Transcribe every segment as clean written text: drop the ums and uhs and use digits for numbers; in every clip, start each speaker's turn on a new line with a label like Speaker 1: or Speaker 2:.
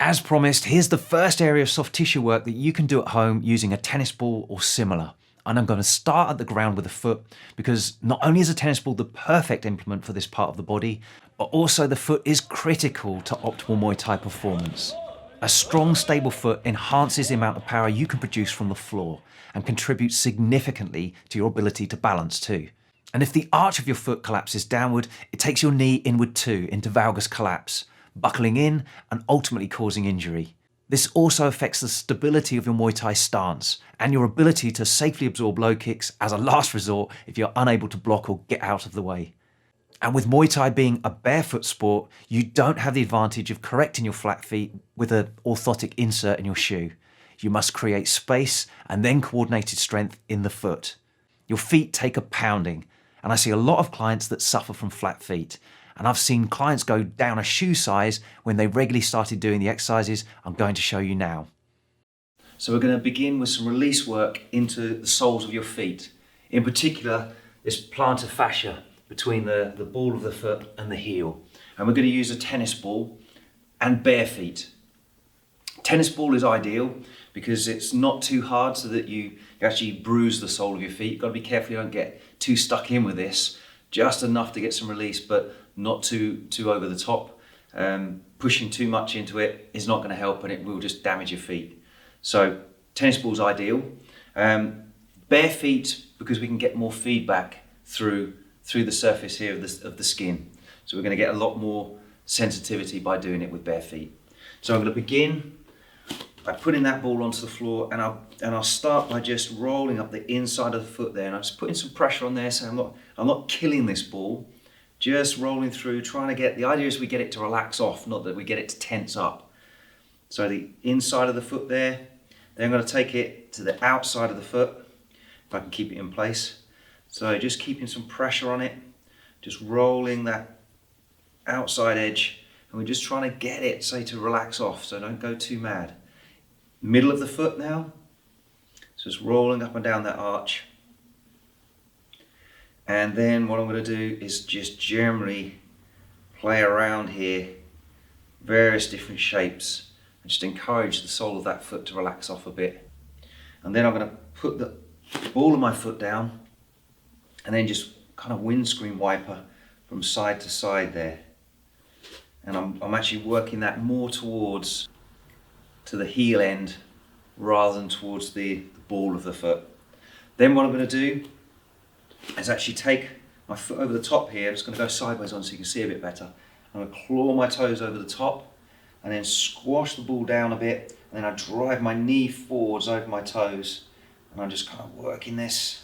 Speaker 1: As promised, here's the first area of soft tissue work that you can do at home using a tennis ball or similar. And I'm going to start at the ground with the foot because not only is a tennis ball the perfect implement for this part of the body, but also the foot is critical to optimal Muay Thai performance. A strong, stable foot enhances the amount of power you can produce from the floor and contributes significantly to your ability to balance too. And if the arch of your foot collapses downward, it takes your knee inward too into valgus collapse, buckling in and ultimately causing injury. This also affects the stability of your Muay Thai stance and your ability to safely absorb low kicks as a last resort if you're unable to block or get out of the way. And with Muay Thai being a barefoot sport, you don't have the advantage of correcting your flat feet with an orthotic insert in your shoe. You must create space and then coordinated strength in the foot. Your feet take a pounding, and I see a lot of clients that suffer from flat feet. And I've seen clients go down a shoe size when they regularly started doing the exercises I'm going to show you now. So we're going to begin with some release work into the soles of your feet. In particular, this plantar fascia between the ball of the foot and the heel. And we're going to use a tennis ball and bare feet. Tennis ball is ideal because it's not too hard so that you actually bruise the sole of your feet. You've got to be careful you don't get too stuck in with this. Just enough to get some release, but not too over the top. Pushing too much into it is not going to help and it will just damage your feet. So tennis ball's ideal. Bare feet, because we can get more feedback through the surface here of the skin. So we're going to get a lot more sensitivity by doing it with bare feet. So I'm going to begin by putting that ball onto the floor, and I'll start by just rolling up the inside of the foot there, and I'm just putting some pressure on there, so I'm not killing this ball, just rolling through, trying to get, the idea is we get it to relax off, not that we get it to tense up. So the inside of the foot there, then I'm going to take it to the outside of the foot, if I can keep it in place. So just keeping some pressure on it, just rolling that outside edge, and we're just trying to get it, say, to relax off, so don't go too mad. Middle of the foot now, so just rolling up and down that arch. And then what I'm going to do is just generally play around here, various different shapes, and just encourage the sole of that foot to relax off a bit. And then I'm going to put the ball of my foot down, and then just kind of windscreen wiper from side to side there. And I'm actually working that more towards to the heel end rather than towards the ball of the foot. Then what I'm going to do is actually take my foot over the top here. I'm just going to go sideways on so you can see a bit better. I'm going to claw my toes over the top and then squash the ball down a bit, and then I drive my knee forwards over my toes, and I'm just kind of working this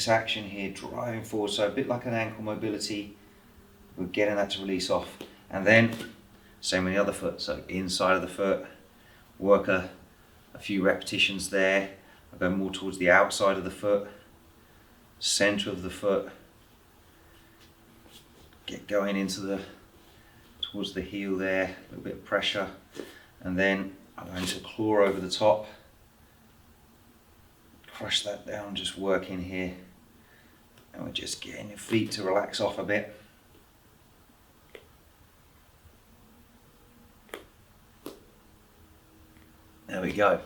Speaker 1: action here, driving forward, so a bit like an ankle mobility. We're getting that to release off. And then same with the other foot, so inside of the foot, work a few repetitions there. I go more towards the outside of the foot, center of the foot, get going into towards the heel there, a little bit of pressure, and then I'm going to claw over the top, crush that down, just working here, and we're just getting your feet to relax off a bit. There we go.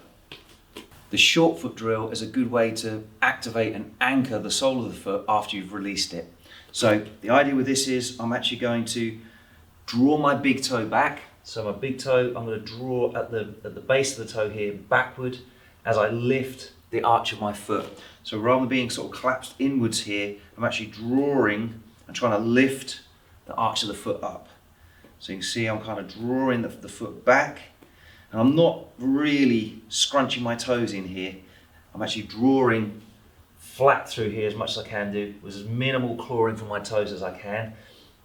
Speaker 1: The short foot drill is a good way to activate and anchor the sole of the foot after you've released it. So the idea with this is I'm actually going to draw my big toe back. So my big toe, I'm going to draw at the base of the toe here backward as I lift the arch of my foot. So rather than being sort of collapsed inwards here, I'm actually drawing and trying to lift the arch of the foot up. So you can see I'm kind of drawing the foot back, and I'm not really scrunching my toes in here. I'm actually drawing flat through here as much as I can do, with as minimal clawing from my toes as I can.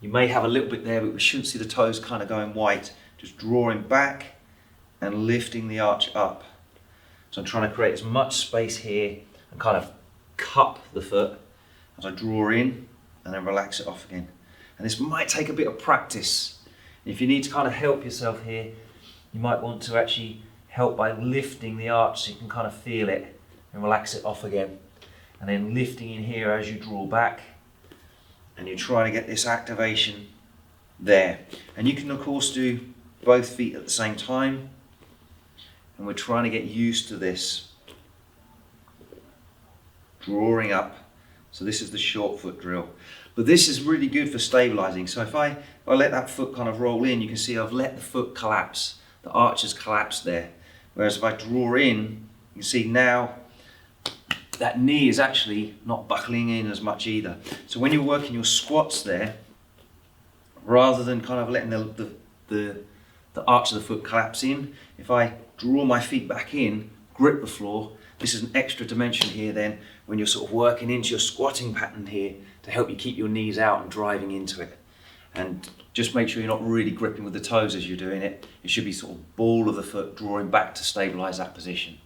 Speaker 1: You may have a little bit there, but we shouldn't see the toes kind of going white. Just drawing back and lifting the arch up. So I'm trying to create as much space here and kind of cup the foot as I draw in and then relax it off again. And this might take a bit of practice. If you need to kind of help yourself here, you might want to actually help by lifting the arch so you can kind of feel it and relax it off again. And then lifting in here as you draw back, and you try to get this activation there. And you can of course do both feet at the same time, and we're trying to get used to this drawing up. So this is the short foot drill, but this is really good for stabilizing. So if I let that foot kind of roll in, you can see I've let the foot collapse, the arch has collapsed there. Whereas if I draw in, you can see now that knee is actually not buckling in as much either. So when you're working your squats there, rather than kind of letting the arch of the foot collapse in, if I draw my feet back in, grip the floor, this is an extra dimension here then when you're sort of working into your squatting pattern here to help you keep your knees out and driving into it. And just make sure you're not really gripping with the toes as you're doing it. It should be sort of ball of the foot drawing back to stabilize that position.